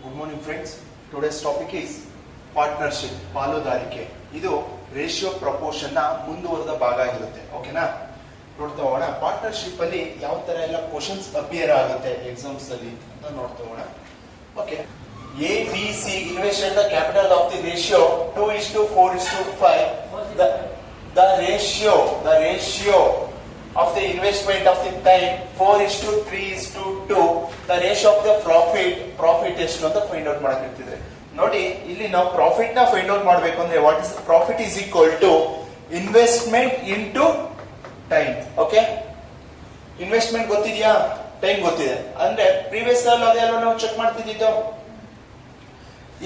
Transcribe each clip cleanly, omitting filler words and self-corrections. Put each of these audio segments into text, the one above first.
Good morning friends. Today's topic is partnership, ಪಾಲುದಾರಿಕೆ. ಇದು ratio proportion ನ ಮುಂದುವರೆದ ಭಾಗ ಆಗಿರುತ್ತೆ. ಓಕೆನಾ? ನೋಡ್ತಾ ಹೋಗೋಣ. ಪಾರ್ಟ್ನರ್ಶಿಪ್ ಅಲ್ಲಿ ಯಾವ ತರ ಎಲ್ಲ ಕ್ವಶನ್ಸ್ ಅಪಿಯರ್ ಆಗುತ್ತೆ ಎಕ್ಸಾಮ್ಸ್ ಅಲ್ಲಿ ಅಂತ ನೋಡ್ತಾ ಹೋಗೋಣ. Okay. A, B, C invested the capital of the ratio 2:4:5. The ratio of the investment of the time 4:3:2. The ratio of the profit ಎಷ್ಟು ಅಂತ ಫೈಂಡ್ ಔಟ್ ಮಾಡಕ್ ಇರ್ತಿದ್ರೆ ನೋಡಿ. ಇಲ್ಲಿ ನಾವು ಪ್ರಾಫಿಟ್ ನ ಫೈಂಡ್ ಔಟ್ ಮಾಡಬೇಕು ಅಂದ್ರೆ what is profit is equal to investment into time. Okay, investment ಗೊತ್ತಿದ್ಯಾ, ಟೈಮ್ ಗೊತ್ತಿದೆ ಅಂದ್ರೆ ಪ್ರೀವಿಯಸ್ ಅಲ್ಲಿ ಅದೆಲ್ಲ ನಾವು ಚೆಕ್ ಮಾಡ್ತಿದ್ದಿದ್ದು.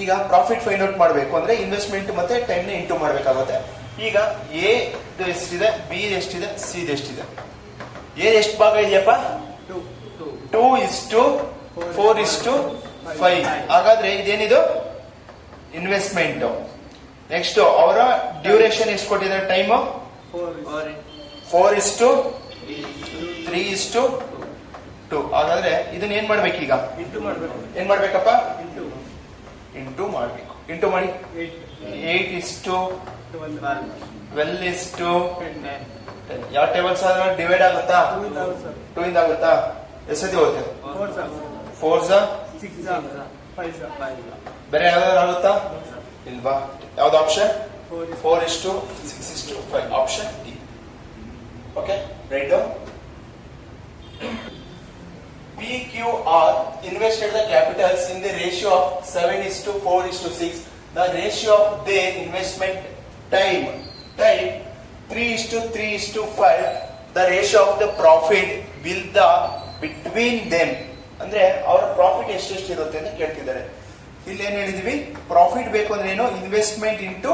ಈಗ ಪ್ರಾಫಿಟ್ ಫೈಂಡ್ ಔಟ್ ಮಾಡಬೇಕು ಅಂದ್ರೆ ಇನ್ವೆಸ್ಟ್ಮೆಂಟ್ ಮತ್ತೆ ಟೈಮ್ ನ ಇಂಟು ಮಾಡಬೇಕಾಗುತ್ತೆ. ಈಗ ಎ ಎಷ್ಟಿದೆ, ಬಿ ಎಷ್ಟಿದೆ, ಸಿ ಎಷ್ಟಿದೆ. ಎ ಎಷ್ಟು ಭಾಗ ಇದೆಯಪ್ಪ? 2:4:5. ಹಾಗಾದ್ರೆ ಇದೇನಿದು ಇನ್ವೆಸ್ಟ್ಮೆಂಟ್. ನೆಕ್ಸ್ಟ್ ಅವರ ಡ್ಯೂರೇಷನ್ ಎಷ್ಟು ಕೊಟ್ಟಿದ್ದಾರೆ, ಟೈಮ್ 4:3:2. ಹಾಗಾದ್ರೆ ಇದನ್ನ ಏನ್ ಮಾಡ್ಬೇಕು, ಈಗ ಏನ್ ಮಾಡ್ಬೇಕಪ್ಪ? ಇಂಟು ಮಾಡ್ಬೇಕು. ಇಂಟು ಮಾಡಿ 8:12:10. ಯಾವ ಟೇಬಲ್ಸ್ ಆದ್ರೆ ಡಿವೈಡ್ ಆಗುತ್ತಾ? 2 ಇಂದ ಆಗುತ್ತಾ? ಎಷ್ಟತಿ ಹೋಗುತ್ತೆ? 4 ಬೇರೆ ಯಾವ್ದಾದ್ರು ಆಗುತ್ತಾ? ಇಲ್ವಾ? ಯಾವ್ದು option? 4:6:5 option D. Okay, right. PQR invested the capitals in the ratio of 7:4:6. The ratio of their investment time 3:3:5. The ratio of the profit will the between them. ಅಂದ್ರೆ ಅವರ ಪ್ರಾಫಿಟ್ ಎಷ್ಟೆಷ್ಟು ಇರುತ್ತೆ ಅಂತ ಕೇಳ್ತಿದ್ದಾರೆ. ಇಲ್ಲಿ ಏನ್ ಹೇಳಿದ್ವಿ, ಪ್ರಾಫಿಟ್ ಬೇಕು ಅಂದ್ರೆ ಏನು, ಇನ್ವೆಸ್ಟ್ಮೆಂಟ್ ಇಂಟು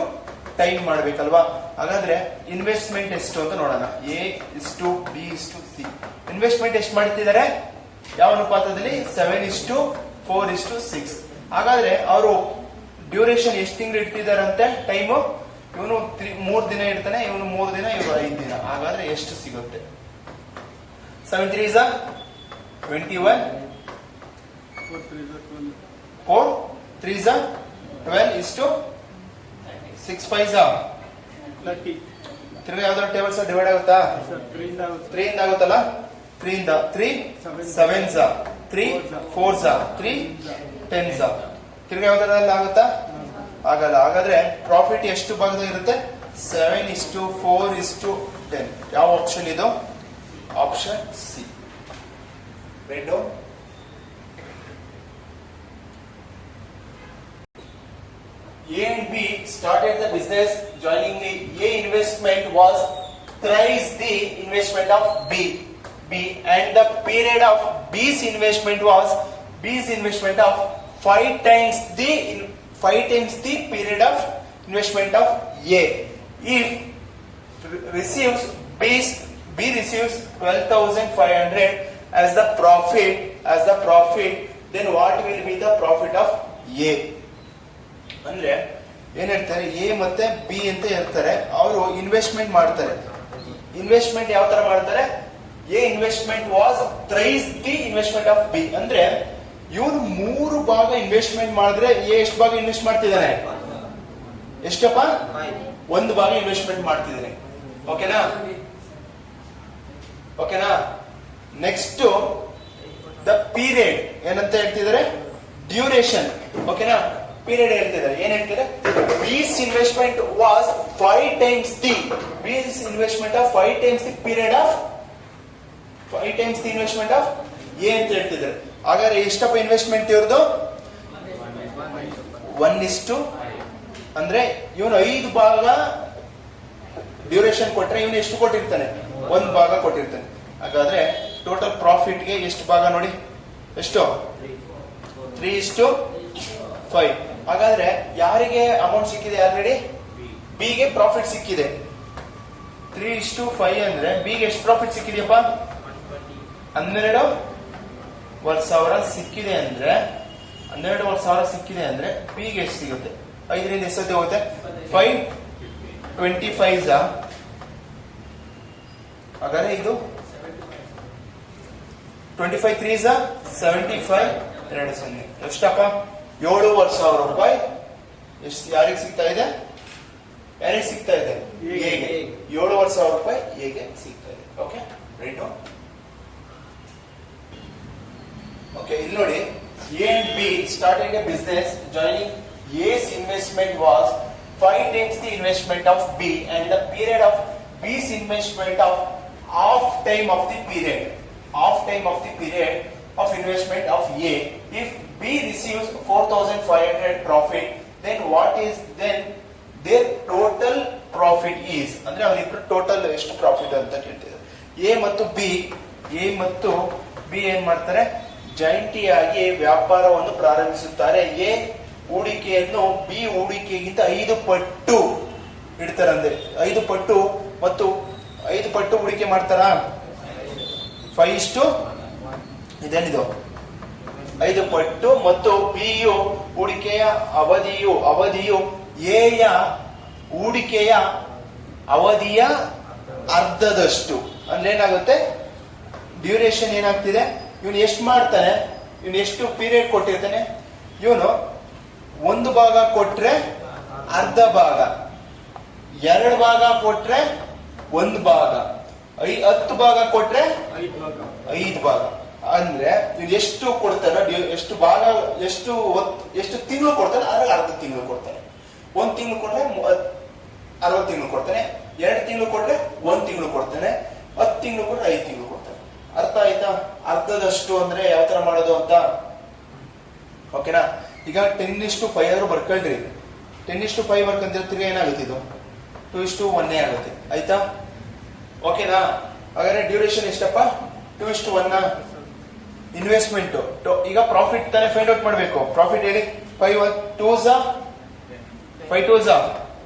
ಟೈಮ್ ಮಾಡ್ಬೇಕಲ್ವಾ. ಹಾಗಾದ್ರೆ ಇನ್ವೆಸ್ಟ್ಮೆಂಟ್ ಎಷ್ಟು ಅಂತ ನೋಡೋಣ. A:B:C. ಇನ್ವೆಸ್ಟ್ಮೆಂಟ್ ಎಷ್ಟು ಮಾಡ್ತಿದ್ದಾರೆ, ಯಾವ ಅನುಪಾತದಲ್ಲಿ? 7:4:6. ಹಾಗಾದ್ರೆ ಅವರು ಡ್ಯೂರೇಷನ್ ಎಷ್ಟು ತಿಂಗಳು ಇಡ್ತಿದಾರಂತೆ ಟೈಮು? ಇವನು 3 ದಿನ ಇಡ್ತಾನೆ, ಇವನು 3 ದಿನ, ಇವರು 5 ದಿನ. ಹಾಗಾದ್ರೆ ಎಷ್ಟು ಸಿಗುತ್ತೆ? 7 3s 21, 4 3s 12 6 5s 30. ತಿರ್ಗಿ ಯಾವ್ದಾದ್ರು ಟೇಬಲ್ಸ್ ಡಿವೈಡ್ ಆಗುತ್ತಾ? 3 ಇಂದ ಆಗುತ್ತಲ್ಲ. 3 ಇಂದ 3 7s 3 4s 3 10s. ತಿರ್ಗಿ ಯಾವ್ದಾದ್ರಲ್ಲಿ ಆಗುತ್ತಾ? ಆಗಲ್ಲ. ಹಾಗಾದ್ರೆ ಪ್ರಾಫಿಟ್ ಎಷ್ಟು ಭಾಗದಲ್ಲಿ ಇರುತ್ತೆ? 7:4:10. ಯಾವ ಆಪ್ಷನ್ ಇದು? Option C. Right. A and B started the business jointly. A investment was thrice the investment of B, and the period of B's investment of 5 times the period of investment of A. If B receives 12,500 as the profit, then what will be the profit of A? ಅಂದ್ರೆ ಏನ್ ಹೇಳ್ತಾರೆ, A ಮತ್ತೆ B ಅಂತ ಹೇಳ್ತಾರೆ. ಅವರು investment ಮಾಡ್ತಾರೆ. Investment ಯಾವ ತರ ಮಾಡ್ತಾರೆ? A investment was thrice the investment of B. ಅಂದ್ರೆ ಇವನು 3 ಭಾಗ ಇನ್ವೆಸ್ಟ್ಮೆಂಟ್ ಮಾಡಿದ್ರೆ ಎ ಎಷ್ಟು ಭಾಗ ಇನ್ವೆಸ್ಟ್ ಮಾಡ್ತಿದ್ದಾನೆ? ಎಷ್ಟಪ್ಪ? 1 ಭಾಗ ಇನ್ವೆಸ್ಟ್ಮೆಂಟ್ ಮಾಡ್ತಿದ್ದಾನೆ. ಓಕೆನಾ? ನೆಕ್ಸ್ಟ್ ದ ಪೀರಿಯಡ್ ಏನಂತ ಹೇಳ್ತಿದ್ದಾರೆ? ಡ್ಯೂರೇಷನ್. ಓಕೆನಾ? ಪೀರಿಯಡ್ ಹೇಳ್ತಿದ್ದಾರೆ. ಏನ್ ಹೇಳ್ತಿದ್ದಾರೆ? B's investment was 5 times the period of 5 times the investment of A ಅಂತ ಹೇಳ್ತಿದ್ದಾರೆ. ಹಾಗಾದ್ರೆ ಎಷ್ಟಪ್ಪ ಇನ್ವೆಸ್ಟ್ಮೆಂಟ್ ಇವ್ರದ್ದು? 1:, ಅಂದ್ರೆ ಇವನು 5 ಭಾಗ ಡ್ಯೂರೇಷನ್ ಕೊಟ್ರೆ ಇವನು ಎಷ್ಟು ಕೊಟ್ಟಿರ್ತಾನೆ? 1 ಭಾಗ ಕೊಟ್ಟಿರ್ತಾನೆ. ಹಾಗಾದ್ರೆ ಟೋಟಲ್ ಪ್ರಾಫಿಟ್ಗೆ ಎಷ್ಟು ಭಾಗ ನೋಡಿ? ಎಷ್ಟು? 3:5. ಹಾಗಾದ್ರೆ ಯಾರಿಗೆ ಅಮೌಂಟ್ ಸಿಕ್ಕಿದೆ ಆಲ್ರೆಡಿ? ಬಿಗೆ ಪ್ರಾಫಿಟ್ ಸಿಕ್ಕಿದೆ. 3:5 ಅಂದ್ರೆ ಬಿಗೆ ಎಷ್ಟು ಪ್ರಾಫಿಟ್ ಸಿಕ್ಕಿದೆಯಪ್ಪ? 12,000 ಸಿಕ್ಕಿದೆ ಅಂದ್ರೆ 12,000 ಸಿಕ್ಕಿದೆ ಅಂದ್ರೆ ಬಿಗೆ ಎಷ್ಟು ಸಿಗುತ್ತೆ? 5ರಿಂದ ಎಷ್ಟೊತ್ತೆ ಹೋಗುತ್ತೆ? 5 25s. ಹಾಗಾದ್ರೆ ಇದು 25 3s 75 2 0 ಎಷ್ಟಪ್ಪ 7,500 ರೂಪಾಯಿ ಎಷ್ಟು ಯಾರಿಗೆ ಸಿಗ್ತಾ ಇದೆ? ಯಾರಿಗೆ ಸಿಗ್ತಾ ಇದೆ? ಹೇಗೆ 7,500 ರೂಪಾಯಿ ಹೇಗೆ ಸಿಗ್ತಾ ಇದೆ. Okay right. ಓಕೆ ಇಲ್ಲಿ ನೋಡಿ, A and B started a business. Joining A's investment was 5 times the investment of B, and the period of B's investment of half time of the period of investment of A. If B receives 4,500 profit, then what is then their total profit is? ಅಂದ್ರೆ ಅವರಿಬ್ರು total ಎಷ್ಟು profit ಅಂತ ಕೇಳ್ತಿದ್ದಾರೆ. A ಮತ್ತು B ಏನ್ ಮಾಡ್ತಾರೆ? ಜಂಟಿಯಾಗಿ ವ್ಯಾಪಾರವನ್ನು ಪ್ರಾರಂಭಿಸುತ್ತಾರೆ. ಎ ಹೂಡಿಕೆಯನ್ನು ಬಿ ಹೂಡಿಕೆಗಿಂತ 5 ಪಟ್ಟು ಇಡ್ತಾರೆ. ಅಂದ್ರೆ 5 ಪಟ್ಟು ಮತ್ತು 5 ಪಟ್ಟು ಹೂಡಿಕೆ ಮಾಡ್ತಾರ. 5 ಇದೇನಿದು 5 ಪಟ್ಟು ಮತ್ತು ಬಿ ಯು ಹೂಡಿಕೆಯ ಅವಧಿಯು ಎ ಯ ಹೂಡಿಕೆಯ ಅವಧಿಯ ಅರ್ಧದಷ್ಟು. ಅಂದ್ರೆ ಏನಾಗುತ್ತೆ? ಡ್ಯೂರೇಷನ್ ಏನಾಗ್ತಿದೆ? ಇವನು ಎಷ್ಟು ಮಾಡ್ತಾನೆ, ಇವನು ಎಷ್ಟು ಪೀರಿಯಡ್ ಕೊಟ್ಟಿರ್ತಾನೆ, ಇವನು 1 ಭಾಗ ಕೊಟ್ರೆ ಅರ್ಧ ಭಾಗ, 2 ಭಾಗ ಕೊಟ್ರೆ 1 ಭಾಗ, 10 ಭಾಗ ಕೊಟ್ರೆ 5 ಭಾಗ. ಅಂದ್ರೆ ಇವನು ಎಷ್ಟು ಕೊಡ್ತಾನೆ, ಎಷ್ಟು ಭಾಗ, ಎಷ್ಟು ತಿಂಗಳು ಕೊಡ್ತಾನೆ, ಅರ್ಧ ತಿಂಗಳು ಕೊಡ್ತಾನೆ. 1 ತಿಂಗಳು ಕೊಟ್ರೆ 60 ತಿಂಗಳು ಕೊಡ್ತಾನೆ, 2 ತಿಂಗಳು ಕೊಟ್ರೆ 1 ತಿಂಗಳು ಕೊಡ್ತಾನೆ, 10 ತಿಂಗಳು ಕೊಟ್ರೆ 5 ತಿಂಗಳು ಕೊಡ್ತಾನೆ. ಅರ್ಥ ಆಯ್ತಾ? ಅರ್ಧದಷ್ಟು ಅಂದ್ರೆ ಯಾವ ತರ ಮಾಡೋದು ಅಂತ. ಓಕೆನಾ? ಈಗ 10:5 ಆದ್ರೂ ಬರ್ಕೊಳ್ರಿ. 10:5 ಬರ್ಕಂದ್ರೆ ತಿರ್ಗಿ ಏನಾಗುತ್ತೆ? ಇದು 2:1 ಆಗುತ್ತೆ. ಆಯ್ತಾ? ಓಕೆನಾ? ಹಾಗಾದ್ರೆ ಡ್ಯೂರೇಷನ್ ಎಷ್ಟಪ್ಪ? 2:1. ಇನ್ವೆಸ್ಟ್ಮೆಂಟ್ ಈಗ ಪ್ರಾಫಿಟ್ ತಾನೇ ಫೈಂಡ್ ಔಟ್ ಮಾಡ್ಬೇಕು. ಪ್ರಾಫಿಟ್ ಹೇಳಿ. 5 2s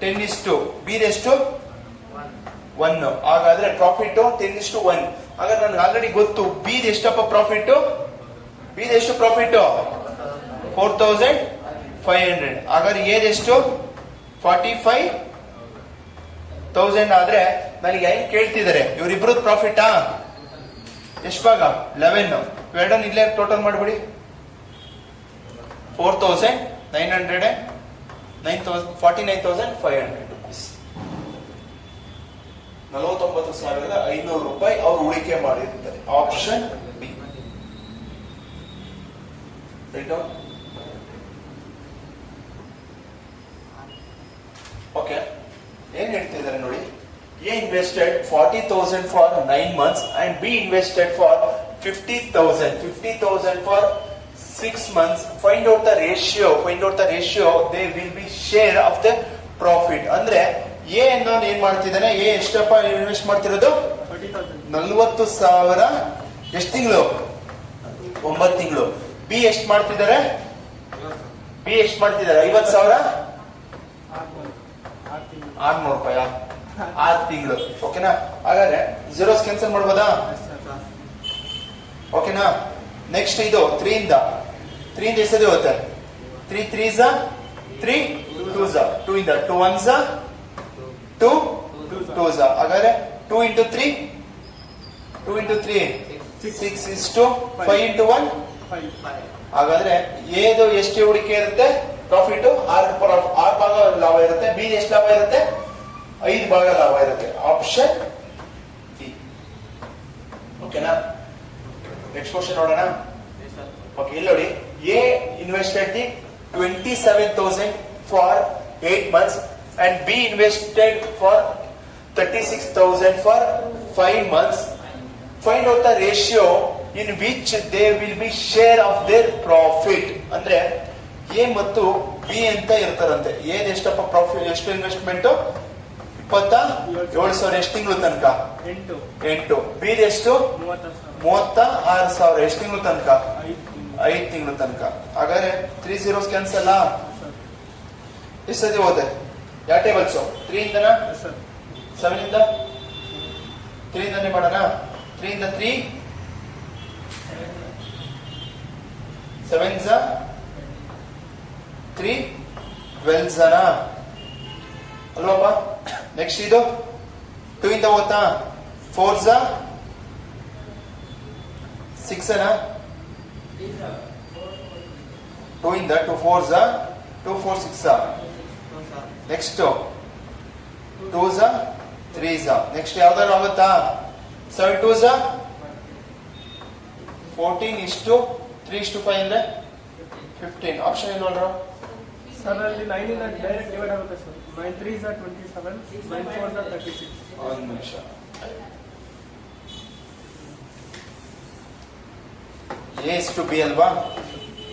10:, ಬಿ ಎಷ್ಟು 1. ಹಾಗಾದ್ರೆ ಪ್ರಾಫಿಟ್ 10:1. ಹಾಗಾದ್ರೆ ನನ್ಗೆ ಆಲ್ರೆಡಿ ಗೊತ್ತು ಬಿ ಎಷ್ಟಪ್ಪ ಪ್ರಾಫಿಟ್. 4,500. ಹಾಗಾದ್ರೆ ಏದೆಷ್ಟು? 45,000. ಆದ್ರೆ ನನಗೆ ಹೆಂಗ್ ಕೇಳ್ತಿದ್ದಾರೆ? ಇವರಿಬ್ರದ್ದು ಪ್ರಾಫಿಟಾ ಎಷ್ಟು ಭಾಗ? 11. ಇವೆರಡನ್ನು ಇಲ್ಲೇ ಟೋಟಲ್ ಮಾಡ್ಬಿಡಿ. 4,900 49,500 rupees. 49,500 ರೂಪಾಯಿ ಅವರು ಹೂಡಿಕೆ ಮಾಡಿರ್ತಾರೆ. Option B. ಓಕೆ, ಏನ್ ಹೇಳ್ತಿದ್ದಾರೆ ನೋಡಿ. A invested 40,000 for 9 months and B invested for 50,000 for 6 months. Find out the ratio. They will be share of the profit. ಅಂದ್ರೆ ಎ ಅನ್ನೋನು ಏನ್ ಮಾಡ್ತಿದ್ದಾನೆ? ಎ ಎಷ್ಟಪ್ಪ ಇನ್ವೆಸ್ಟ್ ಮಾಡ್ತಿರೋದು? 40,000. ಎಷ್ಟು ತಿಂಗಳು? 9 ತಿಂಗಳು. ಬಿ ಎಷ್ಟು ಮಾಡ್ತಿದ್ದಾರೆ? 50,000 600 ರೂಪಾಯಿ 6 ತಿಂಗಳು. ಓಕೆನಾ? ಹಾಗಾದ್ರೆ ಜೀರೋಸ್ ಕ್ಯಾನ್ಸಲ್ ಮಾಡ್ಬೋದಾ? ಓಕೆನಾ? ನೆಕ್ಸ್ಟ್ ಇದು 3 ಇಂದ ಎಷ್ಟದೇ ಹೋಗುತ್ತೆ? 3 3s 3 2s 2 ಇಂದ 2 1s 2 2s. ಹಾಗಾದ್ರೆ 2 into 3 6 is to 5 into 1 5. ಹಾಗಾದ್ರೆ ಏದು ಎಷ್ಟು ಹೂಡಿಕೆ ಇರುತ್ತೆ? ಪ್ರಾಫಿಟ್ 6 ಭಾಗ ಲಾಭ ಇರುತ್ತೆ. ಬಿ ಎಷ್ಟು ಲಾಭ ಇರುತ್ತೆ? 5 ಭಾಗ ಲಾಭ ಇರುತ್ತೆ. Option D. ಓಕೆನಾ? ನೆಕ್ಸ್ಟ್ ಕ್ವಶನ್ ನೋಡೋಣ. ಓಕೆ, ಇಲ್ಲಿ ನೋಡಿ. A invested the 27,000 for 8 months and B invested for 36,000 for 5 months. Find out the ratio in which they will be share of their profit. ಅಂದ್ರೆ ಎ ಮತ್ತು ಬಿ ಅಂತ ಇರ್ತಾರಂತೆ. ಏನ್ ಎಷ್ಟಪ್ಪ profit? ಎಷ್ಟು ಇನ್ವೆಸ್ಟ್ಮೆಂಟ್? 27,000. ಎಷ್ಟು ತಿಂಗಳು ತನಕ? 8. ಬಿ ಎಷ್ಟು? 36,000. ಎಷ್ಟು ತಿಂಗಳು ತನಕ? 5 ತಿಂಗಳು ತನಕ. ಹಾಗಾದ್ರೆ 3 zeros ಕ್ಯಾನ್ಸಲ್. ಎಷ್ಟು ಸತಿ ಹೋದೆ? ಯಾವ ಟೇಬಲ್ಸ್? 3 ಇಂದನಾ? 7 ಇಂದ 3 ಇಂದಾನೆ ಮಾಡೋಣ. 3 ಇಂದ 3 7s 3 12s ಅಲ್ವಪ್ಪ? ನೆಕ್ಸ್ಟ್ ಇದು 2 ಇಂದ ಹೋಗ್ತಾ? 4s 6 2 ಇಂದ 2 4s 2 4 6 next 2s 3s next ಯಾವ್ದಾದ್ರು ಆಗುತ್ತಾ 7 2s 14 ಇಷ್ಟು 3 ಇಷ್ಟು 5 ಅಂದ್ರೆ 15 ಆಪ್ಷನ್ ಇಲ್ವಲ್ರ ಸರ್ ಅಲ್ಲಿ 9 ಇಂದ ಡೈರೆಕ್ಟ್ ಡಿವೈಡ್ ಆಗುತ್ತೆ sir 9 3s are 27 9 4s are 36 ಒಂದು ನಿಮಿಷ ಎ ಇಷ್ಟು ಬಿ ಅಲ್ವಾ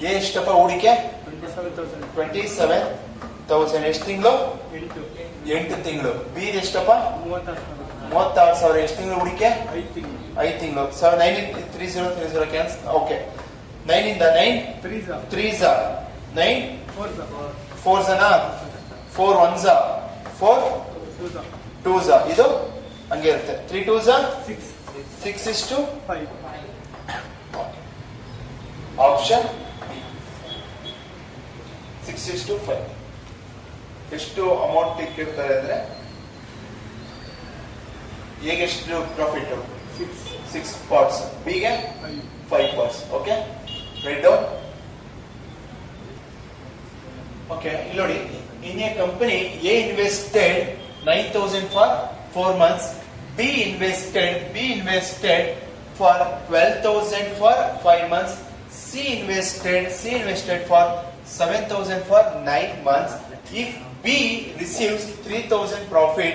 ಎ ಎಷ್ಟಪ್ಪ ಹೂಡಿಕೆ 27,000 ಎಷ್ಟು ತಿಂಗಳು 8 ತಿಂಗಳು ಬಿ ಎಷ್ಟಪ್ಪ 36,000 ಎಷ್ಟು ತಿಂಗಳು ಹೂಡಿಕೆ 5 ತಿಂಗಳು ಸರ್ 9 ಕ್ಯಾನ್ಸಲ್ ಓಕೆ 9 ಇಂದ 9 3s 9 4s 4 1s 4 2s ಇದು ಹಂಗೆ ಇರುತ್ತೆ 3 2s 6 ಇಷ್ಟು 5 ಆಪ್ಷನ್ 6 ಇಷ್ಟು 5 ಎಷ್ಟು ಅಮೌಂಟ್ ಇಟ್ಟಿರ್ತಾರೆ ಅಂದ್ರೆ ಹೇಗೆ ಎಷ್ಟು ಪ್ರಾಫಿಟ್ 6 ಪಾರ್ಟ್ಸ್ ಬಿಗೆ 5 parts okay right down okay ಇಲ್ಲಿ ನೋಡಿ in a company A invested 9,000 for 4 months B invested for 12,000 for 5 months C invested for 7,000 for 9 months if B receives 3,000 profit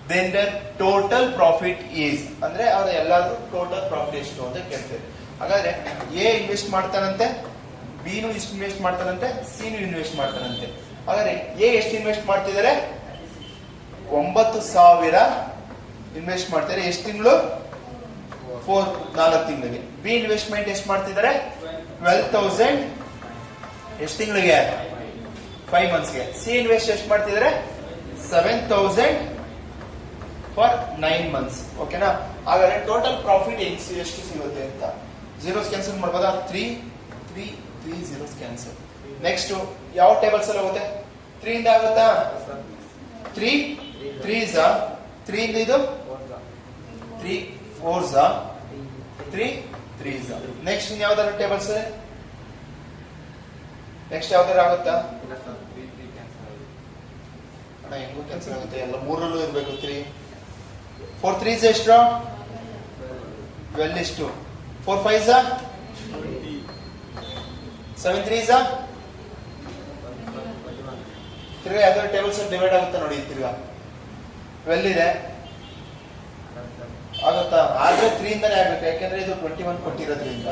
then the total profit is ಅಂದ್ರೆ ಅವರ ಎಲ್ಲಾದ್ರೂ total profit ಎಷ್ಟು ಅಂತ ಕೇಳ್ತಾರೆ ಹಾಗಾದ್ರೆ A invest ಮಾಡ್ತಾನಂತೆ B ನು invest ಮಾಡ್ತಾನಂತೆ C ನು invest ಮಾಡ್ತಾನಂತೆ ಹಾಗಾದ್ರೆ ಎ ಎಷ್ಟು ಇನ್ವೆಸ್ಟ್ ಮಾಡ್ತಿದ್ದಾರೆ 9,000 ಇನ್ವೆಸ್ಟ್ ಮಾಡ್ತಾರೆ ಎಷ್ಟು ತಿಂಗಳು 4 ತಿಂಗಳಿಗೆ ಬಿ ಇನ್ವೆಸ್ಟ್ಮೆಂಟ್ ಎಷ್ಟು ಮಾಡ್ತಿದ್ದಾರೆ 12,000 ಎಷ್ಟು ತಿಂಗಳಿಗೆ 5 monthsಗೆ ಸಿ ಇನ್ವೆಸ್ಟ್ ಎಷ್ಟು ಮಾಡ್ತಿದ್ದಾರೆ 7,000 ಫಾರ್ 9 months ಓಕೆನಾ ಹಾಗಾದ್ರೆ ಟೋಟಲ್ ಪ್ರಾಫಿಟ್ ಎಷ್ಟು ಸಿಗುತ್ತೆ ಅಂತ ಜೀರೋಸ್ ಕ್ಯಾನ್ಸಲ್ ಮಾಡಬಹುದಾ 3 zeros ಕ್ಯಾನ್ಸಲ್ ನೆಕ್ಸ್ಟ್ ಯಾವ ಟೇಬಲ್ಸ್ ಅಲ್ಲಿ ಹೋಗುತ್ತೆ 3 ಇಂದ ಆಗುತ್ತಾ 3 3s 3 ಇಂದ ಇದು 3 4s 3 3s ನೆಕ್ಸ್ಟ್ ಇನ್ ಯಾವ್ದಾದ್ರು ಟೇಬಲ್ಸ್ ನೆಕ್ಸ್ಟ್ ಯಾವ್ದಾರು ಆಗುತ್ತಾ ಅಣ್ಣ ಹೆಂಗೂ ಕ್ಯಾನ್ಸಲ್ ಆಗುತ್ತೆ ಎಲ್ಲ ಮೂರಲ್ಲೂ ಇರಬೇಕು 3 4 3s ಎಷ್ಟು 12 ಎಷ್ಟು 4 5s 7 3s ತಿರ್ಗಾ ಯಾವ್ದಾದ್ರು ಟೇಬಲ್ಸ್ ಡಿವೈಡ್ ಆಗುತ್ತಾ ನೋಡಿ ತಿರ್ಗಾ 12 ಇದೆ ಆಗುತ್ತಾ ಆದ್ರೆ 3 ಇಂದಾನೇ ಆಗ್ಬೇಕು ಯಾಕೆಂದ್ರೆ ಇದು 21 ಕೊಟ್ಟಿರೋದ್ರಿಂದ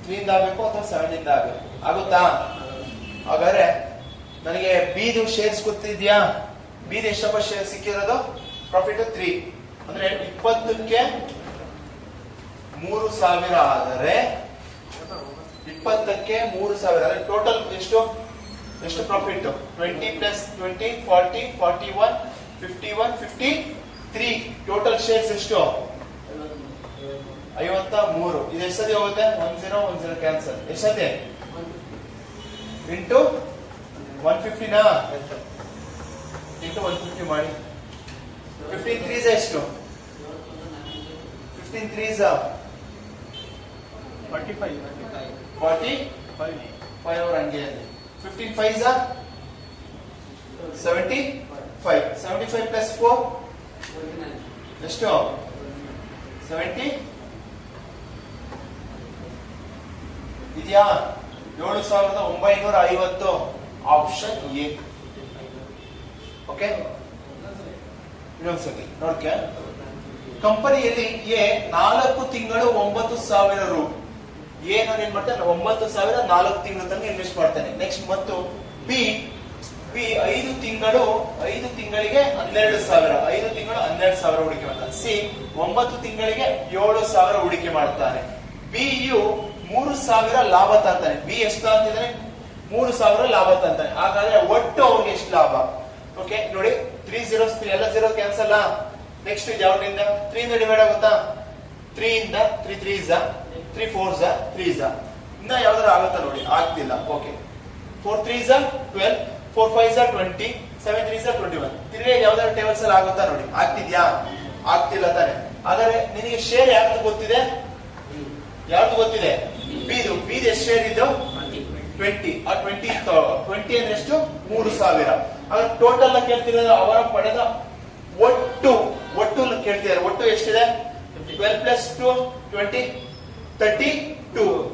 3 ಇಂದ ಆಗ್ಬೇಕು ಅಥವಾ 7 ಇಂದ ಆಗ್ಬೇಕು ಆಗುತ್ತಾ ಹಾಗಾದ್ರೆ ನನಗೆ ಬಿದು ಶೇರ್ಸ್ ಗೊತ್ತಿದ್ಯಾ ಬಿದು ಎಷ್ಟಪ್ಪ ಶೇರ್ ಸಿಕ್ಕಿರೋದು ಪ್ರಾಫಿಟ್ 3 ಅಂದ್ರೆ 20ಕ್ಕೆ 3,000 ಆದರೆ 20ಕ್ಕೆ 3,000 ಅಂದ್ರೆ ಟೋಟಲ್ ಎಷ್ಟು ಪ್ರಾಫಿಟ್ 20 ಪ್ಲಸ್ 20 40 41 51 53 ಟೋಟಲ್ ಶೇರ್ಸ್ ಎಷ್ಟು 53 ಇದು ಎಷ್ಟದಿ ಹೋಗುತ್ತೆ 10 ಕ್ಯಾನ್ಸಲ್ ಎಷ್ಟದೆ ಇಂಟು 150 ನಾ ಇಂಟು 150 ಮಾಡಿ 15 3s ಎಷ್ಟು 15 3s 45 ಅವ್ರ ಹಂಗೆ 15 5s 75 ಪ್ಲಸ್ 4 ಎಷ್ಟು 70 ಇದೆಯಾ 7,950 ಆಪ್ಷನ್ ಎ ಓಕೆ ಇನ್ನೊಂದ್ಸತಿ ನೋಡ್ಕೆ ಕಂಪನಿಯಲ್ಲಿ ಎ 4 ತಿಂಗಳು 9,000 ರು ಏನು ಏನ್ ಮಾಡ್ತಾನೆ 9,000 4 ತಿಂಗಳು ತನಕ ಇನ್ವೆಸ್ಟ್ ಮಾಡ್ತಾನೆ ನೆಕ್ಸ್ಟ್ ಮತ್ತು ಬಿ 5 ತಿಂಗಳಿಗೆ 12,000 5 ತಿಂಗಳು 12,000 ಹೂಡಿಕೆ ಮಾಡ್ತಾನೆ ಸಿ 9 ತಿಂಗಳಿಗೆ 7,000 ಹೂಡಿಕೆ ಮಾಡ್ತಾನೆ ಬಿ ಯು 3,000 ಲಾಭ ತಂತಾನೆ ಬಿ ಎಷ್ಟು ಅಂತಿದ್ದಾನೆ 3,000 ಲಾಭ ತಂತಾನೆ ಹಾಗಾದ್ರೆ ಒಟ್ಟು ಅವ್ರಿಗೆ ಎಷ್ಟು ಲಾಭ ಓಕೆ ನೋಡಿ 3 zeros ಎಲ್ಲ 0 ಕ್ಯಾನ್ಸಲ್ ನೆಕ್ಸ್ಟ್ ಇದು ಯಾವ್ದ್ರಿಂದ 3 ಇಂದ ಡಿವೈಡ್ ಆಗುತ್ತಾ 3 ಇಂದ 3 3s 3 4s 3s ಇನ್ನ ಯಾವ್ದಾರು ಆಗುತ್ತಾ ನೋಡಿ ಆಗ್ತಿಲ್ಲ ಓಕೆ 4 3s 12 4 5s 20 7 3s 21 ತಿರ್ಗಿ ಯಾವ್ದಾರು ಟೇಬಲ್ಸ್ ಅಲ್ಲಿ ಆಗುತ್ತಾ ನೋಡಿ ಆಗ್ತಿದ್ಯಾ ಆಗ್ತಿಲ್ಲ ತಾನೆ ಹಾಗಾದ್ರೆ ನಿನಗೆ ಶೇರ್ ಯಾರ್ದು ಗೊತ್ತಿದೆ ಬಿದು ಎಷ್ಟು ಶೇರ್ ಇದು 20 ಆ 20 ಅಂದ್ರೆ ಎಷ್ಟು 3000. ಆಗ ಟೋಟಲ್ ಕೇಳ್ತಿರೋದು ಅವರ ಪಡೆದ ಒಟ್ಟು ಕೇಳ್ತಿದ್ದಾರೆ. ಒಟ್ಟು ಎಷ್ಟಿದೆ 12 plus 2 20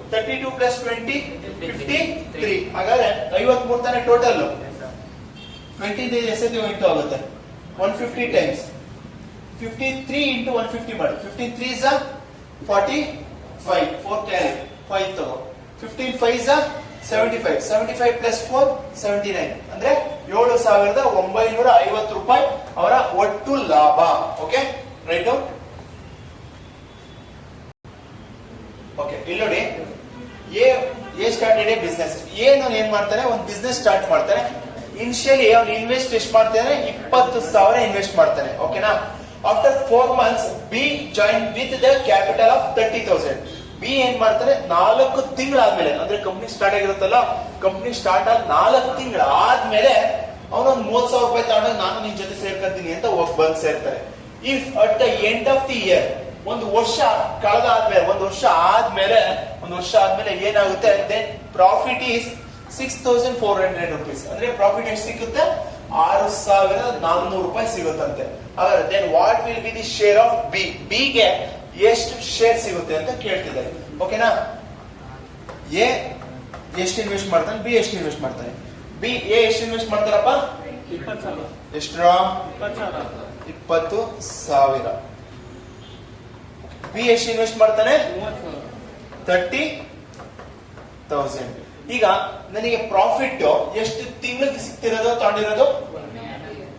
32 plus 20 53. ಹಾಗಾದ್ರೆ 53 ತಾನೆ ಟೋಟಲ್. 20 ಎಷ್ಟೇ ಇಂಟು ಆಗುತ್ತೆ 150 ಟೈಮ್ಸ್ 53 into 150 ಮಾಡಿ. 15 3s are 45 4 carry 5 ತಗೋ. 15 5s are 75 plus 4 79 ಅಂದ್ರೆ 7,950 ರೂಪಾಯಿ ಅವರ ಒಟ್ಟು ಲಾಭ. Okay right down. ಓಕೆ ಇಲ್ಲಿ ನೋಡಿ ಎ ಸ್ಟಾರ್ಟೆಡ್ ಎ ಬಿಸ್ನೆಸ್. ಏನ್ ಮಾಡ್ತಾನೆ ಒಂದು ಬಿಸ್ನೆಸ್ ಸ್ಟಾರ್ಟ್ ಮಾಡ್ತಾನೆ. ಇನಿಷಿಯಲಿ ಅವ್ನು ಇನ್ವೆಸ್ಟ್ ಎಷ್ಟು ಮಾಡ್ತಾನೆ 20,000 ಇನ್ವೆಸ್ಟ್ ಮಾಡ್ತಾನೆ. ಓಕೆನಾ. After 4 months B join with the capital of 30,000. B ಏನ್ ಮಾಡ್ತಾನೆ 4 ತಿಂಗಳಾದ್ಮೇಲೆ ಅಂದ್ರೆ ಕಂಪ್ನಿ ಸ್ಟಾರ್ಟ್ ಆಗಿರುತ್ತಲ್ಲ, ಕಂಪ್ನಿ ಸ್ಟಾರ್ಟ್ ಆದ 4 ತಿಂಗಳ ಆದ್ಮೇಲೆ ಅವನೊಂದು 30,000 ರೂಪಾಯಿ ತಗೊಂಡು ನಾನು ನಿನ್ ಜೊತೆ ಸೇರ್ಕೊಂತೀನಿ ಅಂತ ಬಂದ್ ಸೇರ್ತಾರೆ. If at the end of the year ಒಂದು ವರ್ಷ ಕಳೆದಾದ್ಮೇಲೆ ಒಂದು ವರ್ಷ ಆದ್ಮೇಲೆ ಏನಾಗುತ್ತೆ ದೆನ್ ಪ್ರಾಫಿಟ್ ಈಸ್ 6,400 rupees. ಅಂದ್ರೆ ಪ್ರಾಫಿಟ್ ಎಷ್ಟು ಸಿಗುತ್ತೆ 6,400 ರೂಪಾಯಿ ಸಿಗುತ್ತಂತೆ. ಹಾಗಾದ್ರೆ then what will be the share of B. ಬಿಗೆ ಎಷ್ಟು ಶೇರ್ ಸಿಗುತ್ತೆ ಅಂತ ಕೇಳ್ತಿದ್ದಾರೆ. ಓಕೆನಾ. ಎ ಎಷ್ಟು ಇನ್ವೆಸ್ಟ್ ಮಾಡ್ತಾನೆ, ಬಿ ಎಷ್ಟು ಇನ್ವೆಸ್ಟ್ ಮಾಡ್ತಾನೆ. ಬಿ ಎ ಎಷ್ಟು ಇನ್ವೆಸ್ಟ್ ಮಾಡ್ತಾರಪ್ಪ 20,000. ಎಷ್ಟು 20,000. 20,000. ಬಿ ಎಷ್ಟು ಇನ್ವೆಸ್ಟ್ ಮಾಡ್ತಾನೆ 30,000. ಈಗ ನನಗೆ ಪ್ರಾಫಿಟ್ ಎಷ್ಟು ತಿಂಗಳಿಗೆ ಸಿಗ್ತಿರೋದು ತಗೊಂಡಿರೋದು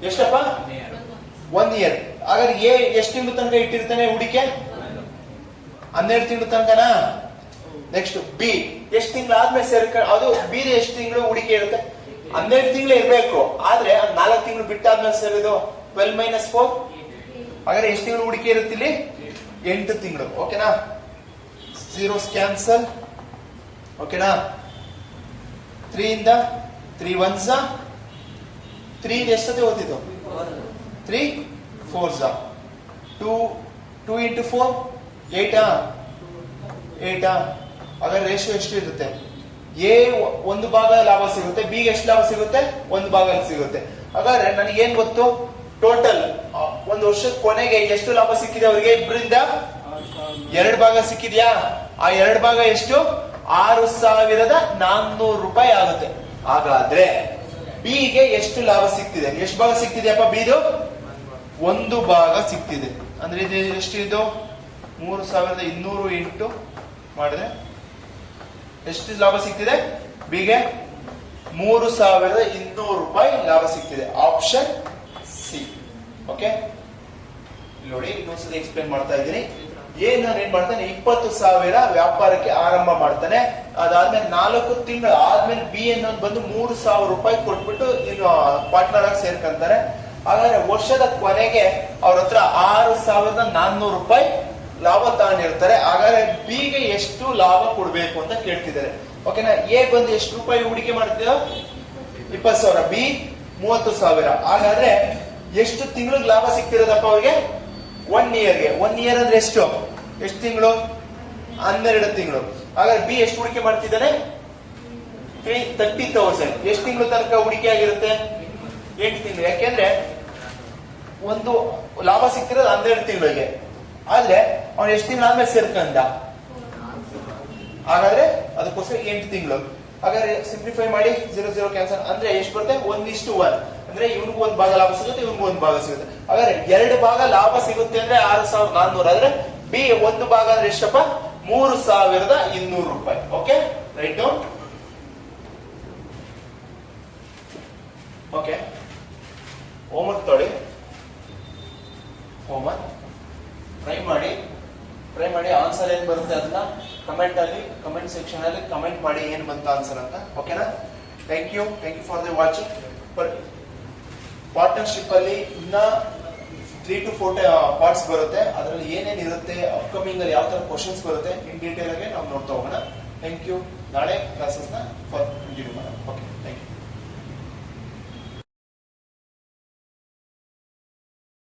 ಎಷ್ಟಪ್ಪ 1 year. ಹಾಗಾದ್ರೆ ಎ ಎಷ್ಟು ತಿಂಗಳು ತನಕ ಇಟ್ಟಿರ್ತಾನೆ ಹೂಡಿಕೆ 12 ತಿಂಗಳು ತನಕನಾ. ನೆಕ್ಸ್ಟ್ ಬಿ ಎಷ್ಟು ತಿಂಗಳು ಆದ್ಮೇಲೆ ಅದು ಬಿ ಎಷ್ಟು ತಿಂಗಳು ಹೂಡಿಕೆ ಇರುತ್ತೆ 12 ತಿಂಗಳು ಇರ್ಬೇಕು. ಆದ್ರೆ 4 ತಿಂಗಳು ಬಿಟ್ಟಾದ್ಮೇಲೆ ಸೇರಿದು 12 minus 4. ಹಾಗಾದ್ರೆ ಎಷ್ಟು ತಿಂಗಳು ಹೂಡಿಕೆ ಇರುತ್ತೆ ಇಲ್ಲಿ 8 ತಿಂಗಳು. ಓಕೆನಾ. zeros cancel. ಓಕೆನಾ. 3 ಇಂದ 3 ones 3 ಎಷ್ಟೊತ್ತೆ ಓದಿದ್ದು 3 4s 2 into 4 8. ಹಾಗಾದ್ರೆ ರೇಷಿಯೋ ಎಷ್ಟು ಇರುತ್ತೆ ಎ 1 ಭಾಗ ಲಾಭ ಸಿಗುತ್ತೆ, ಬಿ ಎಷ್ಟು ಲಾಭ ಸಿಗುತ್ತೆ 1 ಭಾಗ ಸಿಗುತ್ತೆ. ಹಾಗಾದ್ರೆ ನನಗೇನ್ ಗೊತ್ತು ಟೋಟಲ್ ಒಂದು ವರ್ಷದ ಕೊನೆಗೆ ಎಷ್ಟು ಲಾಭ ಸಿಕ್ಕಿದೆ ಅವರಿಗೆ ಇಬ್ಬರಿಂದ 2 ಭಾಗ ಸಿಕ್ಕಿದ್ಯಾ. ಆ 2 ಭಾಗ ಎಷ್ಟು 6,400 ರೂಪಾಯಿ ಆಗುತ್ತೆ. ಹಾಗಾದ್ರೆ ಬಿಗೆ ಎಷ್ಟು ಲಾಭ ಸಿಕ್ತಿದೆ, ಎಷ್ಟು ಭಾಗ ಸಿಕ್ತಿದೆಯಪ್ಪ ಬಿದು 1 ಭಾಗ ಸಿಕ್ತಿದೆ. ಅಂದ್ರೆ ಇದು ಎಷ್ಟು ಇದು 3,200 ಇಂಟು ಮಾಡಿದ್ರೆ ಎಷ್ಟು ಲಾಭ ಸಿಕ್ತಿದೆ ಬಿಗೆ 3,200 ರೂಪಾಯಿ ಲಾಭ ಸಿಕ್ತಿದೆ. Option C. ಓಕೆ ನೋಡಿ ಇನ್ನೊಂದ್ಸತಿ ಎಕ್ಸ್ಪ್ಲೇನ್ ಮಾಡ್ತಾ ಇದ್ದೀನಿ. ನಾನು ಏನ್ ಮಾಡ್ತಾನೆ 20,000 ವ್ಯಾಪಾರಕ್ಕೆ ಆರಂಭ ಮಾಡ್ತಾನೆ. ಅದಾದ್ಮೇಲೆ 4 ತಿಂಗಳು ಆದ್ಮೇಲೆ ಬಿ ಅನ್ನೋದು ಬಂದು 3,000 ರೂಪಾಯಿ ಕೊಟ್ಬಿಟ್ಟು ಇನ್ನು ಪಾರ್ಟ್ನರ್ ಆಗಿ ಸೇರ್ಕೊಂತಾರೆ. ಹಾಗಾದ್ರೆ ವರ್ಷದ ಕೊನೆಗೆ ಅವ್ರ ಹತ್ರ 6,400 ರೂಪಾಯಿ ಲಾಭ ತಗೊಂಡಿರ್ತಾರೆ. ಹಾಗಾದ್ರೆ ಬಿಗೆ ಎಷ್ಟು ಲಾಭ ಕೊಡ್ಬೇಕು ಅಂತ ಕೇಳ್ತಿದ್ದಾರೆ. ಓಕೆನಾ. ಎ ಬಂದು ಎಷ್ಟು ರೂಪಾಯಿ ಹೂಡಿಕೆ ಮಾಡ್ತೀರ 20,000, ಬಿ 30,000. ಹಾಗಾದ್ರೆ ಎಷ್ಟು ತಿಂಗಳಿಗೆ ಲಾಭ ಸಿಕ್ತಿರೋದಪ್ಪ ಅವ್ರಿಗೆ 1 yearಗೆ. 1 year ಅಂದ್ರೆ ಎಷ್ಟು ತಿಂಗಳು 12 ತಿಂಗಳು. ಹಾಗಾದ್ರೆ ಬಿ ಎಷ್ಟು ಹೂಡಿಕೆ ಮಾಡ್ತಿದ್ದಾನೆ 30,000. ಎಷ್ಟು ತಿಂಗಳು ತನಕ ಹೂಡಿಕೆ ಆಗಿರುತ್ತೆ 8 ತಿಂಗಳು. ಯಾಕೆಂದ್ರೆ ಒಂದು ಲಾಭ ಸಿಕ್ತಿರೋದು 12 ತಿಂಗಳಿಗೆ. ಆದ್ರೆ ಅವ್ನು ಎಷ್ಟು ತಿಂಗಳು ಆದ್ಮೇಲೆ ಸೇರ್ಕಂದ, ಹಾಗಾದ್ರೆ ಅದಕ್ಕೋಸ್ಕರ 8 ತಿಂಗಳು. ಹಾಗಾದ್ರೆ ಸಿಂಪ್ಲಿಫೈ ಮಾಡಿ 0 ಕ್ಯಾನ್ಸಲ್ ಅಂದ್ರೆ ಎಷ್ಟು ಬರುತ್ತೆ 1:1. ಅಂದ್ರೆ ಇವ್ನಿಗೂ 1 ಭಾಗ ಲಾಭ ಸಿಗುತ್ತೆ, ಇವ್ನಿಗೂ 1 ಭಾಗ ಸಿಗುತ್ತೆ. ಹಾಗಾದ್ರೆ 2 ಭಾಗ ಲಾಭ ಸಿಗುತ್ತೆ ಅಂದ್ರೆ 6,400. ಆದ್ರೆ ಬಿ 1 ಭಾಗ ಅಂದ್ರೆ ಎಷ್ಟಪ್ಪ 3,200 ರೂಪಾಯಿ. Okay right down. Okay homework ತೊಳಿ, ಹೋಮ್ವರ್ಕ್ ಟ್ರೈ ಮಾಡಿ ಆನ್ಸರ್ ಏನ್ ಬರುತ್ತೆ ಅದನ್ನ ಕಮೆಂಟ್ ಸೆಕ್ಷನ್ ಅಲ್ಲಿ ಕಮೆಂಟ್ ಮಾಡಿ ಏನ್ ಬಂತ ಆನ್ಸರ್ ಅಂತ. ಓಕೆನಾ. Thank you for the watching. Partnership ಅಲ್ಲಿ ಇನ್ನ 3 to 4 ಪಾರ್ಟ್ಸ್ ಬರುತ್ತೆ. ಅದರಲ್ಲಿ ಏನೇನ್ ಇರುತ್ತೆ, ಅಪ್ಕಮಿಂಗ್ ಅಲ್ಲಿ ಯಾವ ತರ ಕ್ವಶನ್ಸ್ ಬರುತ್ತೆ ಇನ್ ಡೀಟೇಲ್ ಆಗಿ ನಾವು ನೋಡ್ತಾ ಹೋಗೋಣ. Thank you. ನಾಳೆ ಕ್ಲಾಸಸ್ ನ ಕಂಟಿನ್ಯೂ ಮಾಡೋಣ. Okay thank you.